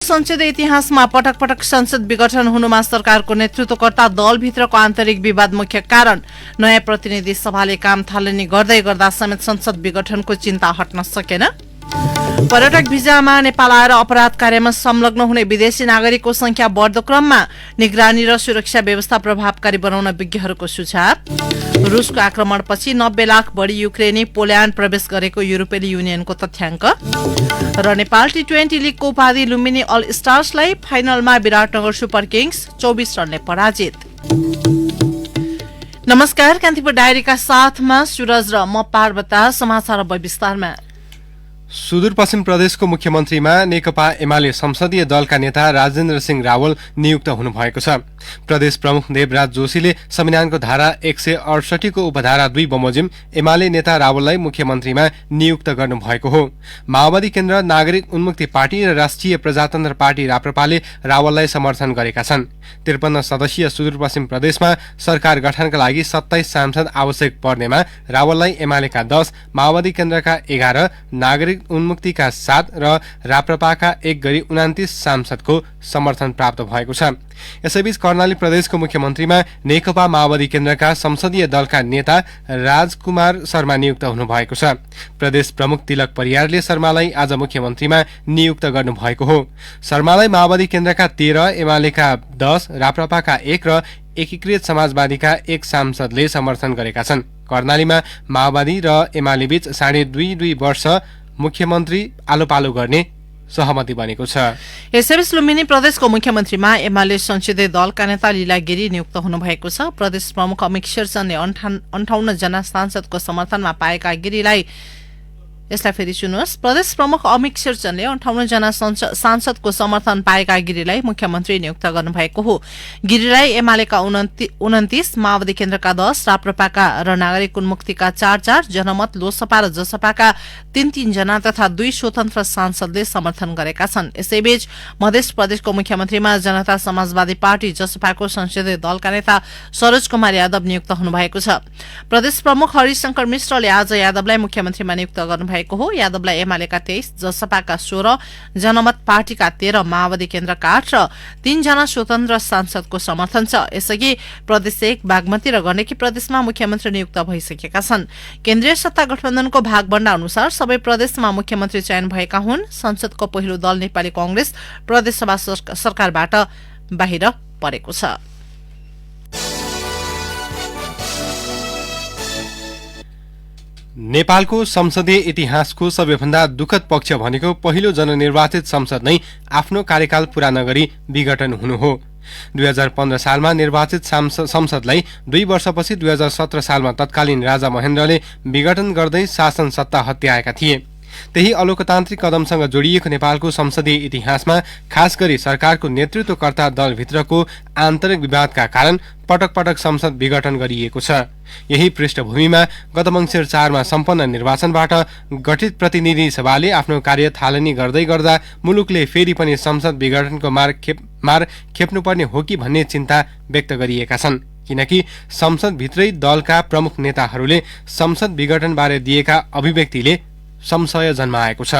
संसदीय इतिहासमा पटक पटक संसद विघटन हुनुमा सरकारको नेतृत्वकर्ता दलभित्रको आन्तरिक विवाद मुख्य कारण। नयाँ प्रतिनिधि सभाले काम थालनी गर्दै गर्दा समेत संसद विघटनको चिन्ता हट्न सकेन। पर्यटक भिजामा नेपाल आएर अपराध कार्यमा संलग्न हुने विदेशी नागरिकको संख्या बढ्दो क्रममा निगरानी र सुरक्षा व्यवस्था प्रभावकारी बनाउन विज्ञहरूको सुझाव। रुसको आक्रमणपछि 90 लाख बढी युक्रेनी पोल्याण्ड प्रवेश गरेको युरोपेली युनियनको तथ्याङ्क। र नेपाल टी20 लिगको उपाधि लुम्बिनी अल स्टार्सलाई फाइनलमा विराटनगर सुपर किङ्स 24 रनले पराजित। नमस्कार, कान्तिपुर डायरीका साथमा सूरज र म पार्वता। समाचार अब विस्तारमा। सुदूरपश्चिम प्रदेशको मुख्यमन्त्रीमा नेकपा एमाले संसदीय दलका नेता राजेन्द्र सिंह रावल नियुक्त हुनुभएको छ। प्रदेश प्रमुख देवराज जोशीले संविधानको धारा 168 को उपधारा 2 बमोजिम एमाले नेता रावललाई मुख्यमन्त्रीमा नियुक्त गर्नुभएको हो। माओवादी केन्द्र, नागरिक उन्मुक्ति पार्टी र राष्ट्रिय प्रजातन्त्र पार्टी राप्रपाले रावललाई समर्थन गरेका छन्। 53 सदस्यीय सुदूरपश्चिम प्रदेशमा सरकार गठनका लागि 27 सांसद आवश्यक पर्नेमा रावललाई एमालेका 10, माओवादी केन्द्रका 11, नागरिक उन्मुक्तिका 7 र राप्रपाका 1 गरी 29 सांसदको समर्थन प्राप्त भएको छ। यसैबीच कर्णाली प्रदेशको मुख्यमन्त्रीमा नेकपा माओवादी केन्द्रका संसदीय दलका नेता राजकुमार शर्मा नियुक्त हुनुभएको छ। प्रदेश प्रमुख तिलक परियारले शर्मालाई आज मुख्यमन्त्रीमा नियुक्त गर्नुभएको हो। शर्मालाई माओवादी केन्द्रका 13, एमालेका 10, राप्रपाका 1 र एकीकृत समाजवादीका 1 सांसदले समर्थन गरेका छन्। कर्णालीमा माओवादी र एमालेबीच 2.5 वर्ष मुख्यमन्त्री आलोपालो गर्ने सहमति बनेको छ। यसैबीच लुम्बिनी प्रदेशको मुख्यमन्त्रीमा एमाले संसदीय दलका नेता लीला गिरी नियुक्त हुनुभएको छ। प्रदेश प्रमुख अमित शेरचनले 58 जना सांसदको समर्थनमा पाएका गिरीलाई यसलाई फेरि सुन्नुहोस्। प्रदेश प्रमुख अमित शेरचनले 58 जना सांसदको समर्थन पाएका गिरीलाई मुख्यमन्त्री नियुक्त गर्नुभएको हो। गिरीलाई एमालेका 29, माओवादी केन्द्रका 10, राप्रपाका र नागरिक उन्मुक्तिका 4, जनमत, लोसपा र जसपाका 3 जना तथा 2 स्वतन्त्र सांसदले समर्थन गरेका छन्। यसैबीच मध्य प्रदेशको मुख्यमन्त्रीमा जनता समाजवादी पार्टी जसपाको संसदीय दलका नेता सरोज कुमार यादव नियुक्त हुनुभएको छ। प्रदेश प्रमुख हरिशंकर मिश्रले आज यादवलाई मुख्यमन्त्रीमा नियुक्त गर्नुभएको हो। यादवलाई एमालेका 23, जसपाका 16, जनमत पार्टीका 13, माओवादी केन्द्रका 8 र 3 जना स्वतन्त्र सांसदको समर्थन छ। यसअघि प्रदेश 1, बागमती र गण्डकी प्रदेशमा मुख्यमन्त्री नियुक्त भइसकेका छन्। केन्द्रीय सत्ता गठबन्धनको भागबण्डा अनुसार सबै प्रदेशमा मुख्यमन्त्री चयन भएका हुन्। संसदको पहिलो दल नेपाली कांग्रेस प्रदेशसभा सरकारबाट बाहिर परेको छ। नेपालको संसदीय इतिहासको सबैभन्दा दुःखद पक्ष भनेको पहिलो जननिर्वाचित संसद नै आफ्नो कार्यकाल पूरा नगरी विघटन हुनु हो। 2015 सालमा निर्वाचित संसदलाई 2 वर्षपछि 2017 सालमा तत्कालीन राजा महेन्द्रले विघटन गर्दै शासन सत्ता हत्याएका थिए। त्यही अलोकतान्त्रिक कदमसँग जोडिएको नेपालको संसदीय इतिहासमा खास गरी सरकारको नेतृत्वकर्ता दलभित्रको आन्तरिक विवादका कारण पटक पटक संसद विघटन गरिएको छ। यही पृष्ठभूमिमा गत मङ्सिर 4 मा सम्पन्न निर्वाचनबाट गठित प्रतिनिधि सभाले आफ्नो कार्य थालनी गर्दै गर्दा मुलुकले फेरि पनि संसद विघटनको मार खेप्नुपर्ने हो कि भन्ने चिन्ता व्यक्त गरिएका छन्। किनकि संसदभित्रै दलका प्रमुख नेताहरूले संसद विघटनबारे दिएका अभिव्यक्तिले संशय जन्माएको छ।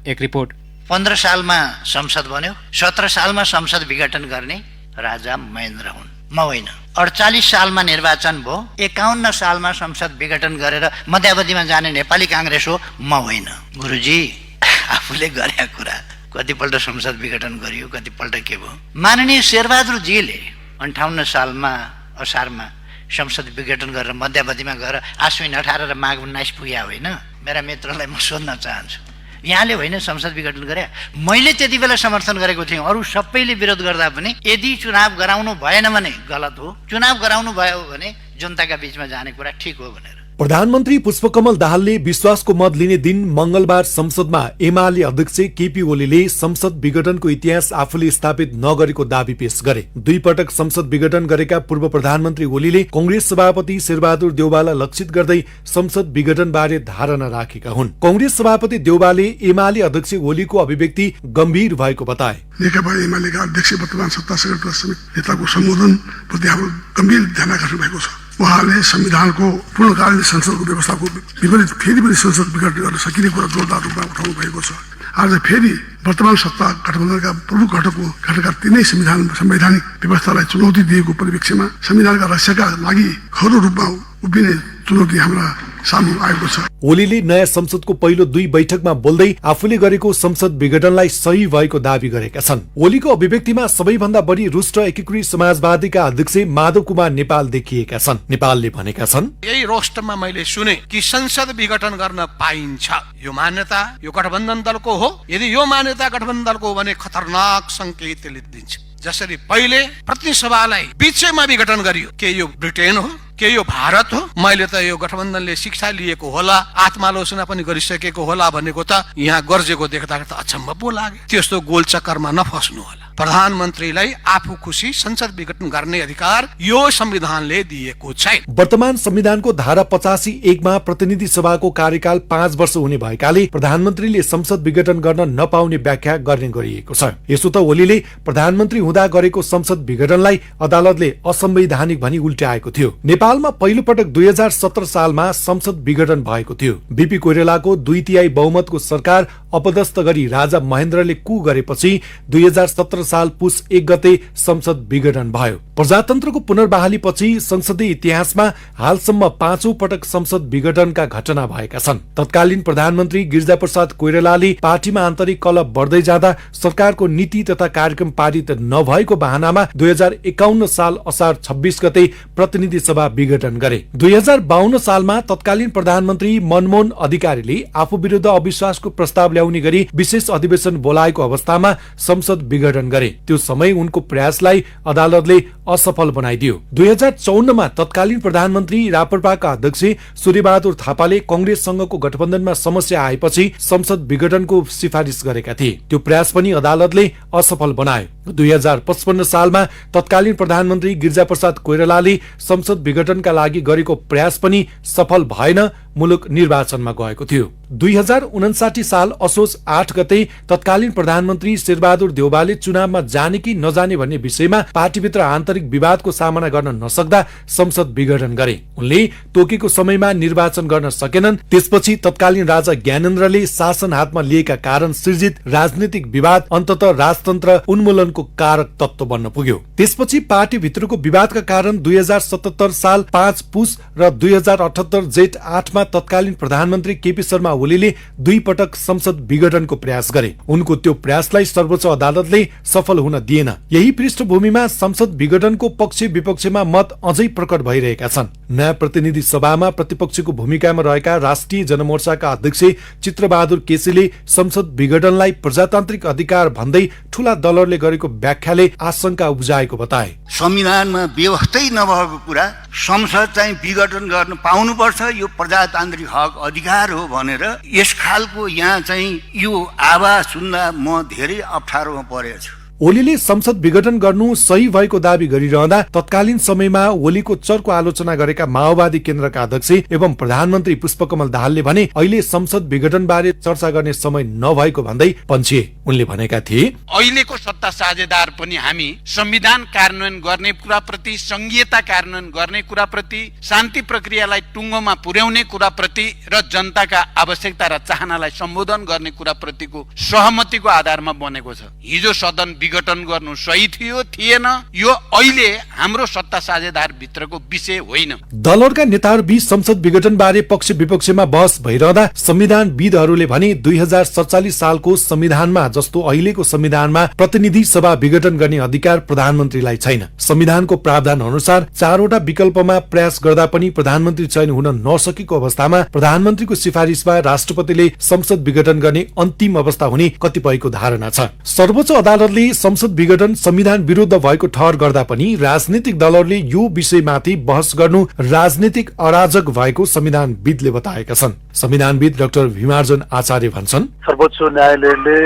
एक रिपोर्ट। 15 सालमा संसद बन्यो, 17 सालमा संसद विघटन गर्ने राजा महेन्द्र हुन्, म होइन। 48 सालमा निर्वाचन भयो, 51 सालमा संसद विघटन गरेर मध्यावधिमा जाने नेपाली कांग्रेस हो, म होइन। गुरुजी आफूले गरेका कुरा कतिपल्ट संसद विघटन गरियो, कतिपल्ट के भयो। माननीय शेरबहादुर जीले 58 सालमा असारमा संसद विघटन गरेर मध्यावधिमा गएर आश्विन 18 र माघ 19 पुग्या होइन। मेरा मित्रलाई म सोध्न चाहन्छु, यहाँले होइन संसद विघटन गरे, मैले त्यति बेला समर्थन गरेको थिएँ, अरू सबैले विरोध गर्दा पनि यदि चुनाव गराउनु भएन भने गलत हो, चुनाव गराउनु भयो भने जनताका बीचमा जाने कुरा ठिक हो भनेर। प्रधानमन्त्री पुष्पकमल दाहालले विश्वासको मत लिने दिन मंगलबार संसदमा एमाले अध्यक्ष केपी ओलीले संसद विघटनको इतिहास आफूले स्थापित नगरेको दावी पेश गरे। 2 पटक संसद विघटन गरेका पूर्व प्रधानमन्त्री ओलीले कांग्रेस सभापति शेरबहादुर देउवालाई लक्षित गर्दै संसद विघटन बारे धारणा राखेका हुन्। कांग्रेस सभापति देउवाले एमाले अध्यक्ष ओलीको अभिव्यक्ति गम्भीर भएको बताए। नेकपा एमालेका अध्यक्ष वर्तमान सत्ता समिति समेत नेताको सम्बोधन प्रति हाम्रो गम्भीर ध्यान आकर्षण भएको छ। उहाँले संविधानको पूर्णकालीन संसदको व्यवस्थाको विपरीत फेरि पनि संसद विघटन गर्न सकिने कुरा जोरदार रूपमा उठाउनु भएको छ। आज फेरि वर्तमान सत्ता गठबन्धनका प्रमुख घटकका तीनै संवैधानिक व्यवस्थालाई चुनौती दिएको परिप्रेक्ष्यमा संविधानका रक्षाका लागि खरो रूपमा उभिने चुनौती हाम्रा सामु आएको छ। ओलीले नयाँ संसदको पहिलो 2 बैठकमा बोल्दै आफूले गरेको संसद विघटनलाई सही भएको दावी गरेका छन्। ओलीको अभिव्यक्तिमा सबैभन्दा बढी रुष्ट एकीकृत समाजवादीका अध्यक्ष माधव कुमार नेपाल देखिएका छन्। नेपालले भनेका छन्, यही रोस्टरमा मैले सुने कि संसद विघटन गर्न पाइन्छ। यो मान्यता यो गठबन्धन दलको हो। यदि यो मान्यता गठबन्धन दलको हो भने खतरनाक संकेत दिन्छ। जसरी पहिले प्रतिनिधि सभालाई बीचैमा विघटन गरियो, के यो ब्रिटेन हो के यो भारत हो? मैले त यो गठबन्धनले शिक्षा लिएको होला, आत्मालोचना पनि गरिसकेको होला भनेको त यहाँ गर्जेको देख्दा त अचम्म पो लाग्यो। त्यस्तो गोल चक्करमा नफस्नु होला। प्रधानमन्त्रीलाई आफू खुसी संसद विघटन गर्ने अधिकार यो संविधानले दिएको छैन। वर्तमान संविधानको धारा 85(1) मा प्रतिनिधि सभाको कार्यकाल 5 वर्ष हुने भएकाले प्रधानमन्त्रीले संसद विघटन गर्न नपाउने व्याख्या गर्ने गरिएको छ। यसो त ओलीले प्रधानमन्त्री हुँदा गरेको संसद विघटनलाई अदालतले असंवैधानिक भनी उल्ट्याएको थियो। नेपालमा पहिलो पटक 2017 सालमा संसद विघटन भएको थियो। बीपी कोइरालाको 2/3 बहुमतको सरकार अपदस्थ गरी राजा महेन्द्रले कु गरेपछि 2017 साल पुस 1 गते संसद विघटन भयो। प्रजातन्त्रको पुनर्बहालीपछि संसदीय इतिहासमा हालसम्म 5औं पटक संसद विघटनका घटना भएका छन्। तत्कालीन प्रधानमन्त्री गिरिजाप्रसाद कोइरालाले पार्टीमा आन्तरिक कलह बढ्दै जाँदा सरकारको नीति तथा कार्यक्रम पारित नभएको बहानामा 2051 साल असार 26 गते प्रतिनिधि सभा विघटन गरे। 2052 सालमा तत्कालीन प्रधानमन्त्री मनमोहन अधिकारीले आफू विरुद्ध अविश्वासको प्रस्ताव ल्याउने गरी विशेष अधिवेशन बोलाएको अवस्थामा संसद विघटन गरे। त्यो समय उनको प्रयासलाई अदालतले असफल बनाइदियो। 2054 मा तत्कालीन प्रधानमन्त्री राप्रपाका अध्यक्ष सूर्यबहादुर थापाले कंग्रेससँगको गठबन्धनमा समस्या आएपछि संसद विघटनको सिफारिस गरेका थिए। त्यो प्रयास पनि अदालतले असफल बनायो। 2055 सालमा तत्कालीन प्रधानमन्त्री गिरिजाप्रसाद कोइरालाले संसद विघटनका लागि गरेको प्रयास पनि सफल भएन, मुलुक निर्वाचनमा गएको थियो। 2059 साल असोज 8 गते तत्कालीन प्रधानमन्त्री शेरबहादुर देउवाले चुनावमा जाने कि नजाने भन्ने विषयमा पार्टीभित्र आन्तरिक विवादको सामना गर्न नसक्दा संसद विघटन गरे। उनले तोकेको समयमा निर्वाचन गर्न सकेनन्। त्यसपछि तत्कालीन राजा ज्ञानेन्द्रले शासन हातमा लिएका कारण सृजित राजनीतिक विवाद अन्ततः राजतन्त्र उन्मूलनको कारक तत्व बन्न पुग्यो। त्यसपछि पार्टीभित्रको विवादका कारण 2077 साल 5 पुस र 2078 जेठ 8 मा तत्कालीन प्रधानमन्त्री केपी शर्मा ओलीले 2 पटक संसद विघटनको प्रयास गरे। उनको त्यो प्रयासलाई सर्वोच्च अदालतले सफल हुन दिएन। यही पृष्ठभूमिमा संसद विघटनको पक्ष विपक्षमा मत अझै प्रकट भइरहेका छन्। नयाँ प्रतिनिधि सभामा प्रतिपक्षको भूमिकामा रहेका राष्ट्रिय जनमोर्चाका अध्यक्ष चित्रबहादुर केसीले संसद विघटनलाई प्रजातान्त्रिक अधिकार भन्दै ठूला दलहरूले गरेको व्याख्याले आशंका उब्जाएको बताए। संविधानमा व्यवस्थै नभएको कुरा संसद चाहिँ विघटन गर्न पाउनुपर्छ, यो प्रजातान्त्रिक हक अधिकार हो भनेर यस खालको यहाँ चाहिँ यो आवाज सुन्दा म धेरै अप्ठ्यारोमा परेछु। ओलीले संसद विघटन गर्नु सही भएको दावी गरिरहँदा तत्कालीन समयमा ओलीको चर्को आलोचना गरेका माओवादी केन्द्रका अध्यक्ष एवं प्रधानमन्त्री पुष्पकमल दाहालले भने अहिले संसद विघटन बारे चर्चा गर्ने समय नभएको भन्दै पन्छिए। उनले भनेका थिए, अहिलेको सत्ता साझेदार पनि हामी संविधान कार्यान्वयन गर्ने कुराप्रति, संघीयता कार्यान्वयन गर्ने कुराप्रति, शान्ति प्रक्रियालाई टुङ्गोमा पुर्याउने कुराप्रति र जनताका आवश्यकता र चाहनालाई सम्बोधन गर्ने कुराप्रतिको सहमतिको आधारमा बनेको छ। हिजो सदन विघटन गर्नु सही थियो थिएन, यो अहिले हाम्रो सत्ता साझेदार भित्रको विषय होइन। दलहरूका नेताहरू बीच संसद विघटन बारे पक्ष विपक्षमा बहस भइरहँदा संविधानविदहरूले भने 2047 सालको संविधानमा जस्तो अहिलेको संविधानमा प्रतिनिधि सभा विघटन गर्ने अधिकार प्रधानमन्त्रीलाई छैन। संविधानको प्रावधान अनुसार 4 वटा विकल्पमा प्रयास गर्दा पनि प्रधानमन्त्री चयन हुन नसकेको अवस्थामा प्रधानमन्त्रीको सिफारिसमा राष्ट्रपतिले संसद विघटन गर्ने अन्तिम अवस्था हुने कतिपयको धारणा छ। सर्वोच्च अदालतले संसद विघटन संविधान विरुद्ध भएको ठहर गर्दा पनि राजनीतिक दलहरूले यो विषयमाथि बहस गर्नु राजनीतिक अराजक भएको संविधानविदले बताएका छन्। संविधानविद डाक्टर भीमार्जन आचार्य भन्छन्, सर्वोच्च न्यायालयले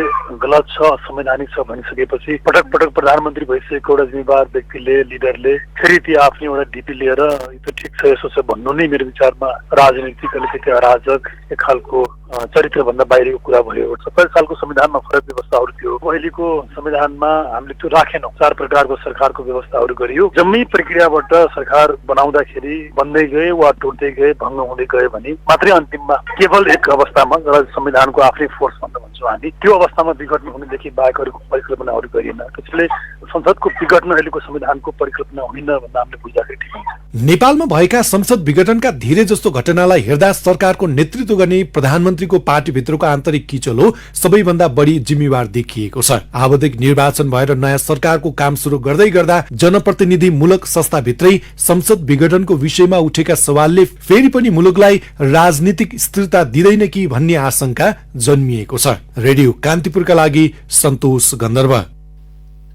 गलत छ, असंवैधानिक छ भनिसकेपछि पटक पटक प्रधानमन्त्री भइसकेको एउटा जिम्मेवार व्यक्तिले, लिडरले फेरि ती आफ्नो एउटा डिपी लिएर यो त ठिक छ यसो छ भन्नु नै मेरो विचारमा राजनीतिक अलिकति अराजक एक खालको चरित्र भन्दा बाहिरको कुरा भयो। 70 सालको संविधानमा फरक व्यवस्थाहरू थियो, अहिलेको संविधानमा हामीले त्यो राखेनौं। 4 प्रकारको सरकारको व्यवस्थाहरू गरियो। जम्मै प्रक्रियाबाट सरकार बनाउँदाखेरि बन्दै गए वा टुट्दै गए, भङ्ग हुँदै गए भने मात्रै अन्तिममा केवल एक अवस्थामा संविधानको आफ्नै फोर्स भन्दा भन्छौँ छौँ हामी। त्यो अवस्थामा विघटन हुनेदेखि बाहेक अरूको परिकल्पनाहरू गरिएन। त्यसैले संसदको विघटन अहिलेको संविधानको परिकल्पना होइन भन्दा हामीले बुझ्दाखेरि ठिक हुन्छ। नेपालमा भएका संसद विघटनका धेरै जस्तो घटनालाई हेर्दा सरकारको नेतृत्व गर्ने प्रधानमन्त्रीको पार्टीभित्रको आन्तरिक किचलो सबैभन्दा बढी जिम्मेवार देखिएको छ। आवधिक निर्वाचन भएर नयाँ सरकारको काम सुरु गर्दै गर्दा जनप्रतिनिधिमूलक संस्थाभित्रै संसद विघटनको विषयमा उठेका सवालले फेरि पनि मुलुकलाई राजनीतिक स्थिरता दिँदैन कि भन्ने आशंका जन्मिएको छ। रेडियो कान्तिपुरका लागि सन्तोष गन्धर्व।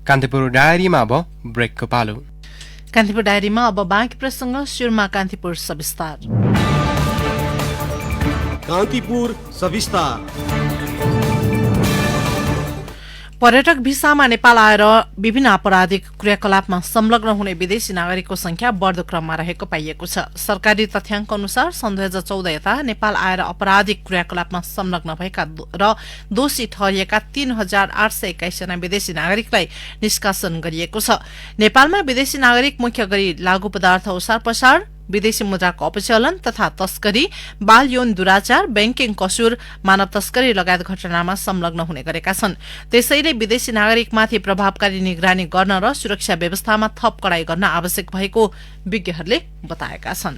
कान्तिपुर डायरीमा अब ब्रेकको पालो। कान्तिपुर डायरीमा अब बाँकी प्रसंग सुरुमा कान्तिपुर सविस्तार। कान्तिपुर सविस्तार। पर्यटक भिसामा नेपाल आएर विभिन्न आपराधिक क्रियाकलापमा संलग्न हुने विदेशी नागरिकको संख्या बढ्दो क्रममा रहेको पाइएको छ। सरकारी तथ्याङ्क अनुसार सन् 2014 यता नेपाल आएर आपराधिक क्रियाकलापमा संलग्न भएका र दोषी ठहरिएका 3821 जना विदेशी नागरिकलाई निष्कासन गरिएको छ। नेपालमा विदेशी नागरिक मुख्य गरी लागू पदार्थ ओसार पसार, विदेशी मुद्राको अपचलन तथा तस्करी, बाल यौन दुराचार, बैंकिङ कसुर, मानव तस्करी लगायत घटनामा संलग्न हुने गरेका छन्। त्यसैले विदेशी नागरिकमाथि प्रभावकारी निगरानी गर्न र सुरक्षा व्यवस्थामा थप कडाई गर्न आवश्यक भएको विज्ञहरूले बताएका छन्।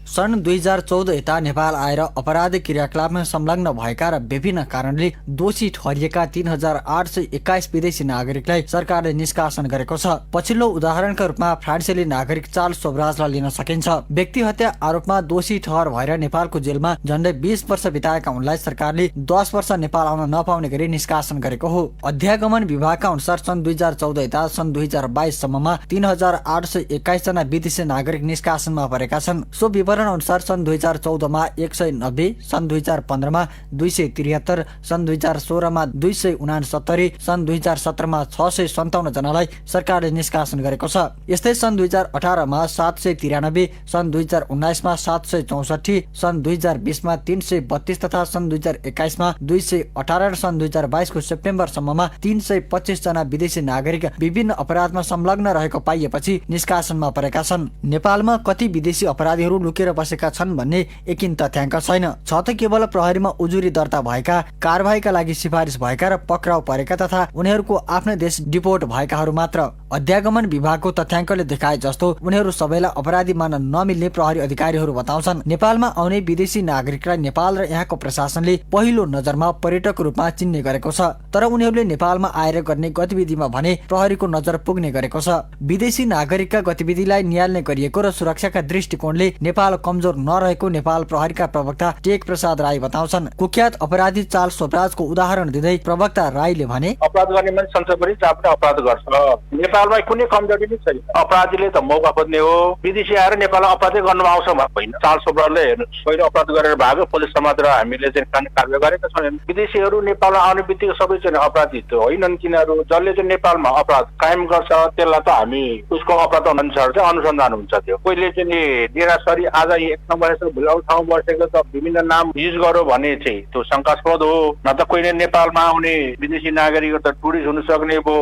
सन् 2014 यता नेपाल आएर अपराधिक क्रियाकलापमा संलग्न भएका र विभिन्न कारणले दोषी ठहरिएका 3821 विदेशी नागरिकलाई सरकारले निष्कासन गरेको छ। पछिल्लो उदाहरणका रूपमा फ्रान्सेली नागरिक चार्ल्स सोब्राजलाई लिन सकिन्छ। व्यक्ति हत्या आरोपमा दोषी ठहर भएर नेपालको जेलमा झण्डै 20 वर्ष बिताएका उनलाई सरकारले 10 वर्ष नेपाल आउन नपाउने गरी निष्कासन गरेको हो। अध्यागमन विभागका अनुसार सन् 2014 यता सन् 2022 सम्ममा 3821 जना विदेशी नागरिक निष्कासनमा परेका छन्। सो विवरण अनुसार सन् 2014 मा 190, सन् 2015 मा 273, सन् 2016 मा 269, सन् 2017 मा 657 जनालाई सरकारले निष्कासन गरेको छ। यस्तै सन् 2018 मा 793, सन् 2019 मा 764, सन् 2020 मा 332 तथा सन् 2021 मा 218 र सन् 2022 को सेप्टेम्बर सम्ममा 325 जना विदेशी नागरिक विभिन्न अपराधमा संलग्न रहेको पाइएपछि निष्कासनमा परेका छन्। नेपालमा कति विदेशी अपराधीहरू लुकेर बसेका छन् भन्ने एकिन तथ्याङ्क छैन। छ त केवल प्रहरीमा उजुरी दर्ता भएका, कारबाहीका लागि सिफारिस भएका र पक्राउ परेका तथा उनीहरूको आफ्नै देश डिपोर्ट भएकाहरू मात्र। अध्यागमन विभागको तथ्याङ्कले देखाए जस्तो उनीहरू सबैलाई अपराधी मान्न नमिल्ने प्रहरी अधिकारीहरू बताउँछन्। नेपालमा आउने विदेशी नागरिकलाई नेपाल र यहाँको प्रशासनले पहिलो नजरमा पर्यटकको रूपमा चिन्ने गरेको छ। तर उनीहरूले नेपालमा आएर गर्ने गतिविधिमा भने प्रहरीको नजर पुग्ने गरेको छ। विदेशी नागरिकका गतिविधिलाई नियाल्ने गरिएको र सुरक्षाका दृष्टिकोणले नेपाल कमजोर नरहेको नेपाल प्रहरीका प्रवक्ता टेक प्रसाद राई बताउँछन्। कुख्यात अपराधी चार्ल्स सोब्राजको उदाहरण दिँदै प्रवक्ता राईले भने, अपराध गर्ने मान्छे संसदभरि चापले अपराध गर्छ। नेपालमा कुनै कमजोरी नै छैन। अपराधीले त मौका खोज्ने हो। विदेशी आएर नेपालमा अपराध गर्नु आउँछ होइन। चार्ल्स सोब्राजले हेर्नुहोस्, पहिलो अपराध गरेर भाग्यो, पुलिस समातेर हामीले चाहिँ कार्य गरेका छौँ। विदेशीहरू नेपालमा आउने बित्तिकै सबै चाहिँ अपराधी त होइनन्। तिनीहरू जसले चाहिँ नेपालमा अपराध कायम गर्छ त्यसलाई त हामी उसको अपराध अनुसार चाहिँ अनुसन्धान हुन्छ। त्यो कोहीले चाहिँ डेरासरी आज एक ठाउँ बसेको भुलाउ ठाउँ बसेको त विभिन्न नाम युज गर्यो भने चाहिँ त्यो शङ्कास्पद हो। न त कोहीले नेपालमा आउने विदेशी नागरिक त टुरिस्ट हुन सक्ने हो,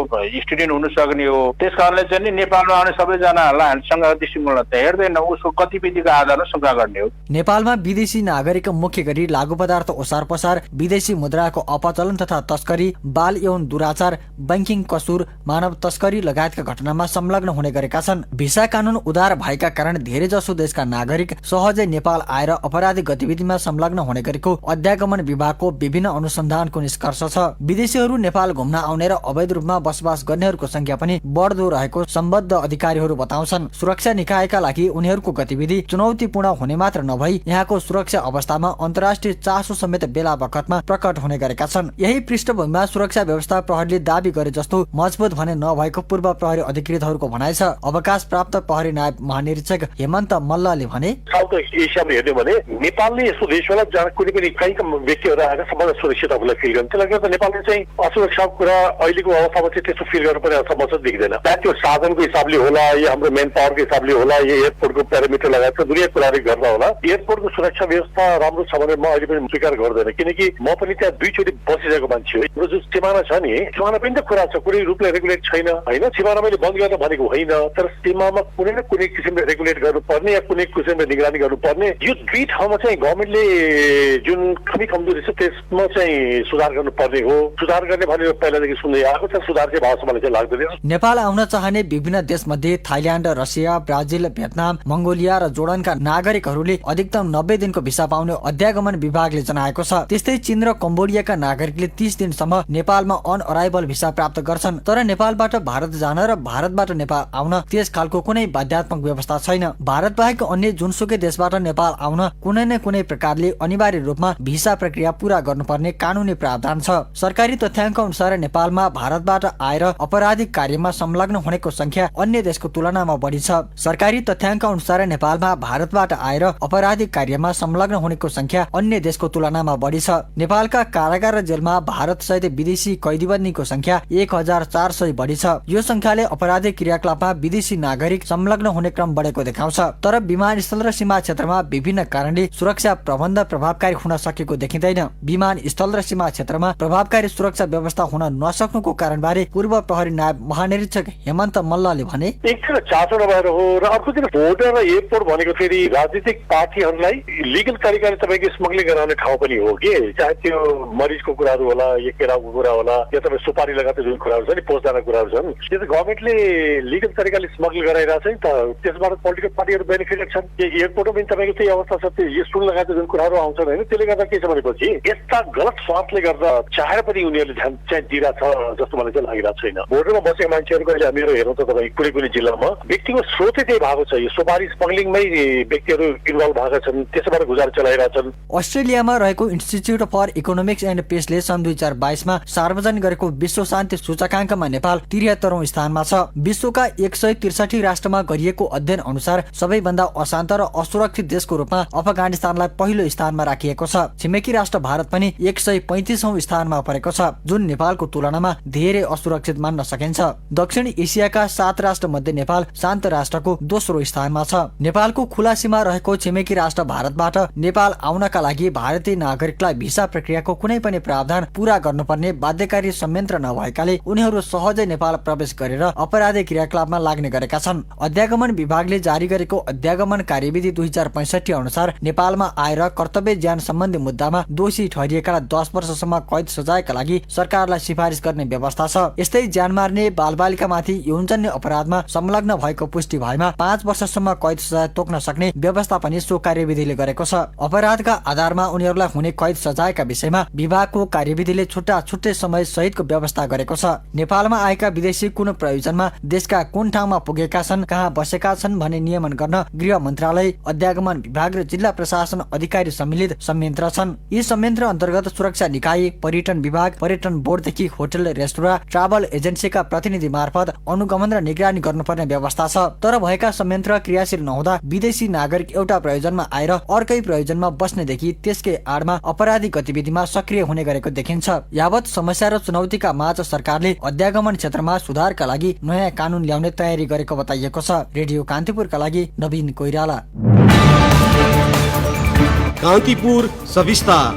स्टुडेन्ट हुन सक्ने हो। त्यस कारणले चाहिँ नि नेपालमा आउने सबैजनालाई हामी शङ्का दृष्टिकोणले त हेर्दैन, उसको गतिविधिको आधारमा शङ्का गर्ने हो। नेपालमा विदेशी नागरिक मुख्य गरी लागू पदार्थ ओसार पसार, विदेशी मुद्राको अपचलन तथा तस्करी, बाल यौन दुराचार, बैंकिङ कसुर, मानव तस्करी लगायतका घटनामा संलग्न हुने गरेका छन्। भिसा कानून उदार भएका कारण धेरै जसो देशका नागरिक सहजै नेपाल आएर अपराधिक गतिविधिमा संलग्न हुने गरेको अध्यागमन विभागको विभिन्न अनुसन्धानको निष्कर्ष छ। विदेशीहरू नेपाल घुम्न आउने र अवैध रूपमा बसोबास गर्नेहरूको संख्या पनि बढ्दो रहेको सम्बद्ध अधिकारीहरू बताउँछन्। सुरक्षा निकायका लागि उनीहरूको गतिविधि चुनौतीपूर्ण हुने मात्र नभई यहाँको सुरक्षा अवस्थामा अन्तर्राष्ट्रिय चासो समेत बेला बखतमा प्रकट हुने गरेका छन्। यही पृष्ठभूमिमा सुरक्षा व्यवस्था प्रहरीले दावी गरे जस्तो मजबुत भने नभएको पूर्व प्रहरी अधिकृतहरूको भनाइ छ। अवकाश प्राप्त प्रहरी नायब महानिरीक्षक हेमन्त मल्लले भने, साउथ एसियामा हेर्ने भने नेपालले यस्तो देशबाट जहाँ कुनै पनि कहीँका व्यक्तिहरू आएर सबभन्दा सुरक्षित आफूलाई फिल गर्छ। त्यसले गर्दा नेपालले चाहिँ असुरक्षाको कुरा अहिलेको अवस्थामा चाहिँ त्यस्तो फिल गर्नुपर्ने अवस्था म चाहिँ देख्दिनँ। देखिँदैन। त्यो साधनको हिसाबले होला, या हाम्रो मेन पावरको हिसाबले होला, या एयरपोर्टको प्यारामिटर लगायतका दुनियाँ कुराहरू गर्दा होला। एयरपोर्टको सुरक्षा व्यवस्था राम्रो छ भने म अहिले पनि स्वीकार गर्दैन, किनकि म पनि त्यहाँ 2 चोटि बसिरहेको मान्छे हो। हाम्रो जुन सिमाना छ नि, सिमाना पनि त कुरा छ, कुनै रूपले रेगुलेट छैन होइन। सिमाना मैले बन्द गर्न भनेको होइन, तर सीमामा कुनै न कुनै किसिमले रेगुलेट गर्नुपर्ने या कुनै किसिमले निगरानी गर्नुपर्ने। यो 2 ठाउँमा चाहिँ गभर्मेन्टले जुन कमी कमजोरी छ त्यसमा चाहिँ सुधार गर्नुपर्ने हो। सुधार गर्ने भनेर पहिलादेखि सुन्दै आएको छ, सुधार चाहिँ भएको मलाई चाहिँ लाग्दैन। नेपाल आउन चाहने विभिन्न देशमध्ये Thailand, Russia, Brazil, Vietnam, Mongolia र जोर्डनका नागरिकहरूले अधिकतम 90 दिनको भिसा पाउने अध्यागमन विभागले जनाएको छ। त्यस्तै चीन र कम्बोडियाका नागरिकले 30 दिनसम्म नेपालमा अन अराइभल भिसा प्राप्त गर्छन्। तर नेपालबाट भारत जान र भारतबाट नेपाल आउन त्यस खालको कुनै बाध्यात्मक व्यवस्था छैन। भारत बाहेक अन्य जुनसुकै देशबाट नेपाल आउन कुनै न कुनै प्रकारले अनिवार्य रूपमा भिसा प्रक्रिया पूरा गर्नुपर्ने कानूनी प्रावधान छ। सरकारी तथ्याङ्क अनुसार नेपालमा भारतबाट आएर अपराधिक कार्यमा संलग्न हुनेको संख्या अन्य देशको तुलनामा बढी छ। सरकारी तथ्याङ्क अनुसार नेपालमा भारतबाट आएर अपराधिक कार्यमा संलग्न हुनेको संख्या अन्य देशको तुलनामा बढी छ। नेपालका कारागार र जेलमा भारत सहित विदेशी कैदीबन्दीको संख्या 1400 बढी छ। यो संख्याले अपराधिक क्रियाकलापमा विदेशी नागरिक संलग्न हुने क्रम बढेको देखाउँछ। तर विमानस्थल र सीमा क्षेत्रमा विभिन्न कारणले सुरक्षा प्रबन्ध प्रभावकारी हुन सकेको देखिँदैन। विमानस्थल र सीमा क्षेत्रमा प्रभावकारी सुरक्षा व्यवस्था हुन नसक्नुको कारणबारे पूर्व प्रहरी नायब महानिरीक्षक हेमन्त मल्लले भने, एकतिर चासो नभएर हो र अर्कोतिर बोर्डर र एयरपोर्ट भनेको फेरि राजनीतिक पार्टीहरूलाई लिगल तरिकाले तपाईँको स्मग्लिङ गराउने ठाउँ पनि हो कि, चाहे त्यो मरिजको कुराहरू होला, या केराको कुरा होला, या तपाईँ सुपारी लगाएको जुन कुराहरू छ नि, पोस्टदारका कुराहरू छन्, त्यो त गभर्मेन्टले लिगल तरिकाले स्मग्लिङ गराइरहेको छ नि त। त्यसबाट पोलिटिकल पार्टीहरू बेनिफिटेड छन्। एयरपोर्टमा पनि तपाईँको त्यही अवस्था छ, त्यो यो सुन लगाएको जुन कुराहरू आउँछन् होइन, त्यसले गर्दा के छ भनेपछि यस्ता गलत स्वार्थले गर्दा चाहेर पनि उनीहरूले ध्यान चाहिँ दिइरहेको छ जस्तो मलाई चाहिँ लागिरहेको छैन। बोर्डरमा बसेका मान्छेहरूको अहिले हामीहरू हेरौँ त तपाईँ कुनै कुनै जिल्लामा व्यक्तिको स्रोतै त्यही भएको छ। यो सुपारी स्मग्लिङमै व्यक्तिहरू इन्भल्भ भएका छन्, त्यसबाट गुजारा चलाइरहेछन्। अस्ट्रेलियामा रहेको इन्स्टिच्युट फर इकोनोमिक्स एन्ड पीसले सन् 2022मा सार्वजनिक गरेको विश्व शान्ति सूचकाङ्कमा नेपाल 73औं स्थानमा छ। विश्वका 163 राष्ट्रमा गरिएको अध्ययन अनुसार सबैभन्दा अशान्त र असुरक्षित देशको रूपमा अफगानिस्तानलाई पहिलो स्थानमा राखिएको छ। छिमेकी राष्ट्र भारत पनि 135औं स्थानमा परेको छ, जुन नेपालको तुलनामा धेरै असुरक्षित मान्न सकिन्छ। दक्षिण एसियाका 7 राष्ट्र मध्ये नेपाल शान्त राष्ट्रको दोस्रो स्थानमा छ। नेपालको खुला सीमा रहेको छिमेकी राष्ट्र भारतबाट नेपाल आउनका लागि भारतीय नागरिकलाई भिसा प्रक्रियाको कुनै पनि प्रावधान पूरा गर्नुपर्ने बाध्यकारी संयन्त्र नभएकाले उनीहरू सहजै नेपाल प्रवेश गरेर अपराधिक क्रियाकलापमा लाग्ने गरेका छन्। अध्यागमन विभागले जारी गरेको अध्यागमन कार्यविधि 2065 अनुसार नेपालमा आएर कर्तव्य ज्यान सम्बन्धी मुद्दामा दोषी ठहरिएकालाई 10 वर्षसम्म कैद सजायका लागि सरकारलाई सिफारिस गर्ने व्यवस्था छ। यस्तै ज्यान मार्ने बालबालिकामाथि यौनजन्य अपराधमा संलग्न भएको पुष्टि भएमा 5 वर्षसम्म कैद सजाय तोक्न सक्ने व्यवस्था पनि सो कार्यविधिले गरेको छ। अपराधका आधारमा उनीहरूलाई हुने कैद सजायका विषयमा विभागको कार्यविधिले छुट्टा छुट्टै समय सहितको व्यवस्था गरेको छ। नेपालमा आएका विदेशी कुन प्रयोजनमा देशका कुन ठाउँमा पुगेका छन्, कहाँ बसेका छन् भन्ने नियमन गर्न गृह मन्त्रालय, अध्यागमन विभाग र जिल्ला प्रशासन अधिकारी सम्मिलित संयन्त्र छन्। यी संयन्त्र अन्तर्गत सुरक्षा निकाय, पर्यटन विभाग, पर्यटन बोर्डदेखि होटल, रेस्टुराँ, ट्राभल एजेन्सीका प्रतिनिधि मार्फत अनुगमन र निगरानी गर्नुपर्ने व्यवस्था छ। तर भएका संयन्त्र क्रियाशील नहुँदा विदेशी नागरिक एउटा प्रयोजनमा आएर अर्कै प्रयोजनमा बस्नेदेखि त्यसकै आडमा अपराधिक गतिविधिमा सक्रिय हुने गरेको देखिन्छ। यावत समस्या र चुनौतीका माझ सरकारले अध्यागमन क्षेत्रमा सुधारका लागि नयाँ कानून ल्याउने तयारी गरेको बताइएको छ। रेडियो कान्तिपुरका लागि नवीन कोइराला। कान्तिपुर सविस्तार।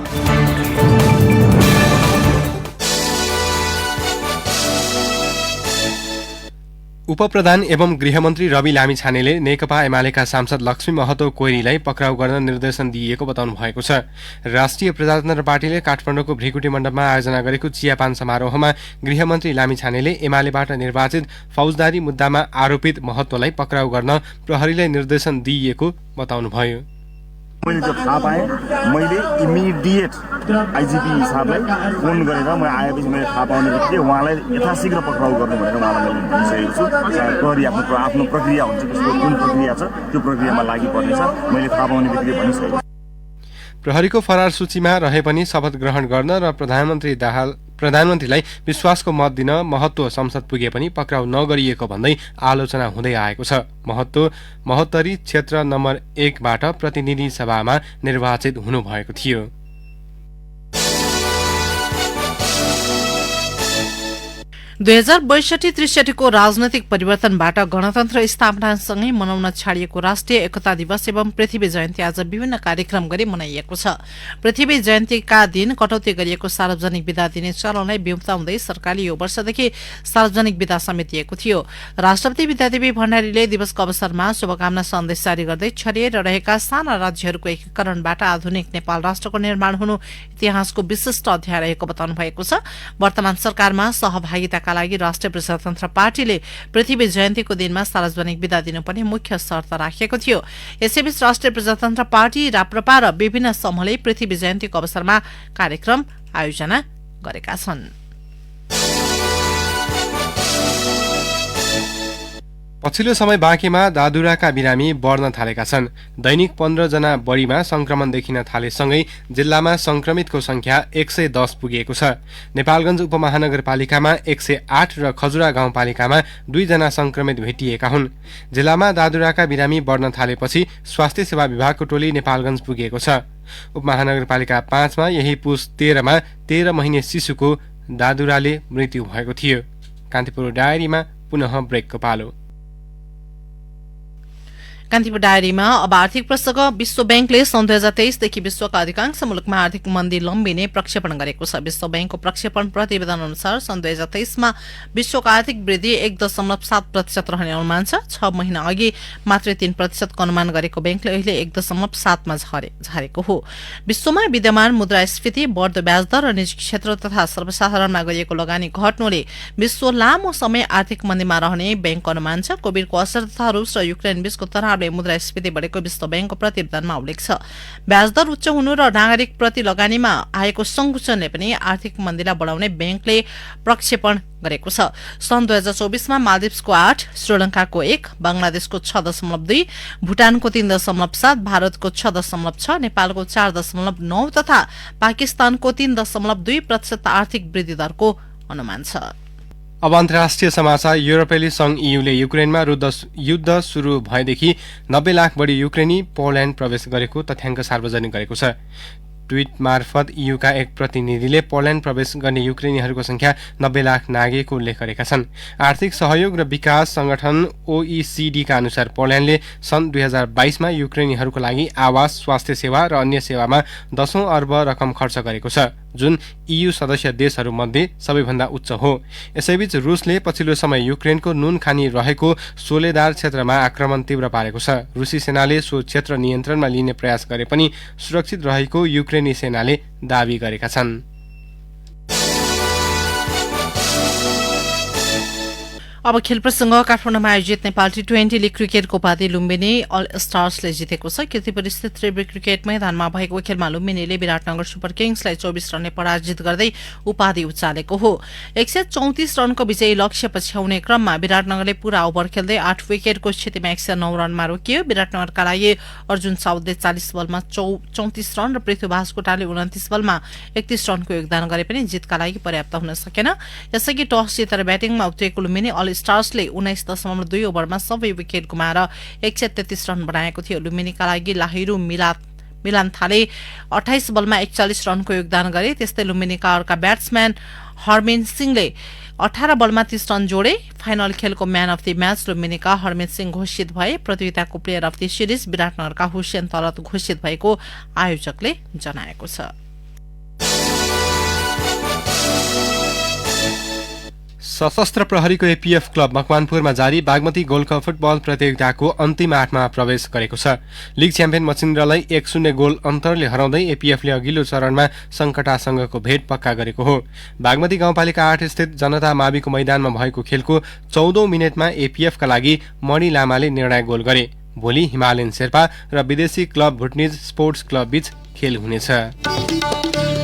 उपप्रधान एवं गृहमन्त्री रवि लामिछानेले नेकपा एमालेका सांसद लक्ष्मी महतो कोइरीलाई पक्राउ गर्न निर्देशन दिएको बताउनु भएको छ। राष्ट्रिय प्रजातन्त्र पार्टीले काठमाडौँको भृकुटी मण्डपमा आयोजना गरेको चियापान समारोहमा गृहमन्त्री लामिछानेले एमालेबाट निर्वाचित फौजदारी मुद्दामा आरोपित महतोलाई पक्राउ गर्न प्रहरीलाई निर्देशन दिएको बताउनुभयो। मैले जब थाहा पाएँ मैले इमिडिएट आइजिपी साहबलाई फोन गरेर म आएपछि मैले थाहा पाउने बित्तिकै उहाँलाई यथाशीघ्र पक्राउ गर्नु भनेर उहाँलाई मैले भनिसकेको छु। प्रहरी आफ्नो प्रक्रिया हुन्छ, त्यसको कुन प्रक्रिया छ त्यो प्रक्रियामा लागि पर्नेछ, मैले थाहा पाउने बित्तिकै भनिसकेको छु। प्रहरीको फरार सूचीमा रहे पनि शपथ ग्रहण गर्न र प्रधानमन्त्रीलाई विश्वासको मत दिन महत्व संसद पुगे पनि पक्राउ नगरिएको भन्दै आलोचना हुँदै आएको छ। महोत्तरी क्षेत्र नम्बर 1 बाट प्रतिनिधि सभामा निर्वाचित हुनुभएको थियो। 2062-63 को राजनैतिक परिवर्तनबाट गणतन्त्र स्थापनासँगै मनाउन छाडिएको राष्ट्रिय एकता दिवस एवं पृथ्वी जयन्ती आज विभिन्न कार्यक्रम गरी मनाइएको छ। पृथ्वी जयन्तीका दिन कटौती गरिएको सार्वजनिक बिदा दिने चलनलाई बिउताउँदै सरकारले यो वर्षदेखि सार्वजनिक बिदा समेत दिएको थियो। राष्ट्रपति विद्यादेवी भण्डारीले दिवसको अवसरमा शुभकामना सन्देश जारी गर्दै छरिएर रहेका साना राज्यहरूको एकीकरणबाट आधुनिक नेपाल राष्ट्रको निर्माण हुनु इतिहासको विशिष्ट अध्याय रहेको बताउनु भएको छ। वर्तमान सरकारमा सहभागिताका लागि राष्ट्रिय प्रजातन्त्र पार्टीले पृथ्वी जयन्तीको दिनमा सार्वजनिक बिदा दिनुपर्ने मुख्य शर्त राखेको थियो। यसैबीच राष्ट्रिय प्रजातन्त्र पार्टी राप्रपा र विभिन्न समूहले पृथ्वी जयन्तीको अवसरमा कार्यक्रम आयोजना गरेका छन्। पछिल्लो समय बाँकेमा दादुराका बिरामी बढ्न थालेका छन्। दैनिक 15 जना बढीमा संक्रमण देखिन थालेसँगै जिल्लामा संक्रमितको संख्या 110 पुगेको छ। नेपालगञ्ज उपमहानगरपालिकामा 108 र खजुरा गाउँपालिकामा 2 जना संक्रमित भेटिएका हुन्। जिल्लामा दादुराका बिरामी बढ्न थालेपछि स्वास्थ्य सेवा विभागको टोली नेपालगञ्ज पुगेको छ। उपमहानगरपालिका 5 मा यही पुस 13 मा 13 महिने शिशुको दादुराले मृत्यु भएको थियो। कान्तिपुर डायरीमा पुनः ब्रेकको पालो। कान्तिपुर डायरीमा अब आर्थिक प्रसंग। विश्व बैंकले सन् 2023 देखि विश्वका अधिकांश मुलुकमा आर्थिक मन्दी लम्बिने प्रक्षेपण गरेको छ। विश्व बैंकको प्रक्षेपण प्रतिवेदन अनुसार सन् 2023 मा विश्वको आर्थिक वृद्धि 1.7% रहने अनुमान छ। 6 महिना अघि मात्रै 3% को अनुमान गरेको बैंकले अहिले 1.7 मा झरेको हो। विश्वमा विद्यमान मुद्रास्फीति, बढ्दो ब्याजदर र निजी क्षेत्र तथा सर्वसाधारणमा गरिएको लगानी घट्नुले विश्व लामो समय आर्थिक मन्दीमा रहने बैंकको अनुमान छ। कोभिडको असर तथा रूस र युक्रेन बीचको तनाव मुद्रास्फीति बढेको विश्व बैंकको प्रतिवेदनमा उल्लेख छ। ब्याजदर उच्च हुनु र नागरिक प्रति लगानीमा आएको संकुचनले पनि आर्थिक मन्दीलाई बढाउने बैंकले प्रक्षेपण गरेको छ। सन् 2024 मा मालदिप्सको 8, श्रीलंकाको 1, बंगलादेशको 6.2, भूटानको 3.7, भारतको 6.6, नेपालको 4.9 तथा पाकिस्तानको 3.2% आर्थिक वृद्धि दरको अनुमान छ। अब अन्तर्राष्ट्रिय समाचार। युरोपेली संघ ईयूले युक्रेनमा युद्ध सुरु भएदेखि 90 लाख बढी युक्रेनी पोल्याण्ड प्रवेश गरेको तथ्याङ्क सार्वजनिक गरेको छ। ट्वीट मार्फत ईयूका एक प्रतिनिधिले पोल्याण्ड प्रवेश गर्ने युक्रेनीहरूको संख्या 90 लाख नागेको उल्लेख गरेका छन्। आर्थिक सहयोग र विकास संगठन OECD का अनुसार पोल्याण्डले सन् 2022 मा युक्रेनीहरूको लागि आवास, स्वास्थ्य सेवा र अन्य सेवामा 10 अर्ब रकम खर्च गरेको छ, जुन ईयू सदस्य देशहरूमध्ये सबैभन्दा उच्च हो। यसैबीच रुसले पछिल्लो समय युक्रेनको नुन खानी रहेको सोलेदार क्षेत्रमा आक्रमण तीव्र पारेको छ। रुसी सेनाले सो क्षेत्र नियन्त्रणमा लिने प्रयास गरे पनि सुरक्षित रहेको युक्रेनी सेनाले दावी गरेका छन्। अब खेल प्रसंग। काठमाडौँमा आयोजित नेपाल टी20 लीग क्रिकेटको उपाधि लुम्बिनी अल स्टार्सले जितेको छ। कीर्तिपुर स्थित त्रिवेणी क्रिकेट मैदानमा भएको खेलमा लुम्बिनीले विराटनगर सुपर किङ्सलाई 24 रनले पराजित गर्दै उपाधि उचालेको हो। 134 रनको विजयी लक्ष्य पछ्याउने क्रममा विराटनगरले पूरा ओभर खेल्दै 8 विकेटको स्थितिमा 109 रनमा रोकियो। विराटनगरका लागि अर्जुन साउदले 40 बलमा 34 रन र पृथ्वी भास्कोटाले 29 बलमा 31 रनको योगदान गरे पनि जितका लागि पर्याप्त हुन सकेन। यसअघि टस जितेर ब्याटिङमा उत्रेको लुम्बिनी अल स्टार्सले 19.2 ओभरमा सबै विकेट गुमाएर 133 रन बनाएको थियो। लुम्बिनीका लागि लाहिरू मिलान थाले 28 बलमा 41 रनको योगदान गरे। त्यस्तै लुम्बिनीका अर्का ब्याट्सम्यान हरमिन सिंहले 18 बलमा 30 रन जोडे। फाइनल खेलको म्यान अफ द म्याच लुम्बिनीका हरमित सिंह घोषित भए। प्रतियोगिताको प्लेयर अफ द सिरिज विराटनगरका हुसेन तलत घोषित भएको आयोजकले जनाएको छ। सशस्त्र प्रहरीको एपीएफ क्लब मकवानपुरमा जारी बागमती गोल्ड कप फुटबल प्रतियोगिताको अन्तिम 8मा प्रवेश गरेको छ। लिग च्याम्पियन मचिन्द्रलाई 1-0 गोल अन्तरले हराउँदै एपीएफले अघिल्लो चरणमा संकटासँगको भेट पक्का गरेको हो। बागमती गाउँपालिका 8 स्थित जनता माविको मैदानमा भएको खेलको 14औं मिनेटमा एपीएफका लागि मणि लामाले निर्णायक गोल गरे। भोलि हिमालयन शेर्पा र विदेशी क्लब भुटनिज स्पोर्ट्स क्लब बीच खेल हुनेछ।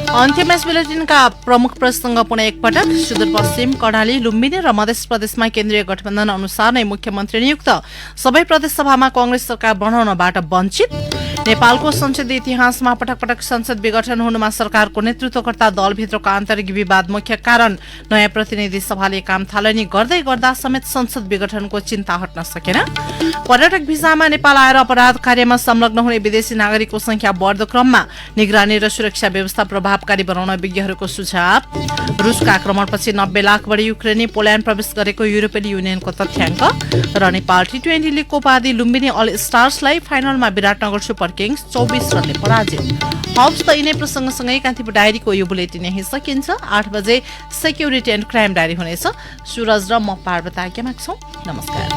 अन्त्य म्याच बुलेटिनका प्रमुख प्रसंग पुनः एकपटक। सुदूरपश्चिम कर्णाली, लुम्बिनी र मधेस प्रदेशमा केन्द्रीय गठबन्धन अनुसार नै मुख्यमन्त्री नियुक्त। सबै प्रदेश सभामा कांग्रेस सरकार बनाउनबाट वञ्चित। नेपालको संसदीय इतिहासमा पटक पटक संसद विघटन हुनुमा सरकारको नेतृत्वकर्ता दलभित्रको आन्तरिक विवाद मुख्य कारण। नयाँ प्रतिनिधि सभाले काम थालनी गर्दै गर्दा समेत संसद विघटनको चिन्ता हट्न सकेन। पर्यटक भिसामा नेपाल आएर अपराध कार्यमा संलग्न हुने विदेशी नागरिकको संख्या बढ्दो क्रममा निगरानी र सुरक्षा व्यवस्था प्रभावकारी बनाउन विज्ञहरूको सुझाव। रुसको आक्रमणपछि 90 लाख बढी युक्रेनी पोल्याण्ड प्रवेश गरेको युरोपियन युनियनको तथ्याङ्क। र नेपाल टी20 लीगको उपाधि लुम्बिनी अल स्टार्सलाई फाइनलमा विराटनगर सुपर किङ्स 24 रनले पराजित। हब्स त यिनै प्रसङ्गसँगै कान्तिपुर डायरीको यो बुलेटिन यही सकिन्छ। 8 बजे सेक्युरिटी एन्ड क्राइम डायरी हुनेछ। सुरज र म पार्वता आज्ञा माग्छौं। नमस्कार।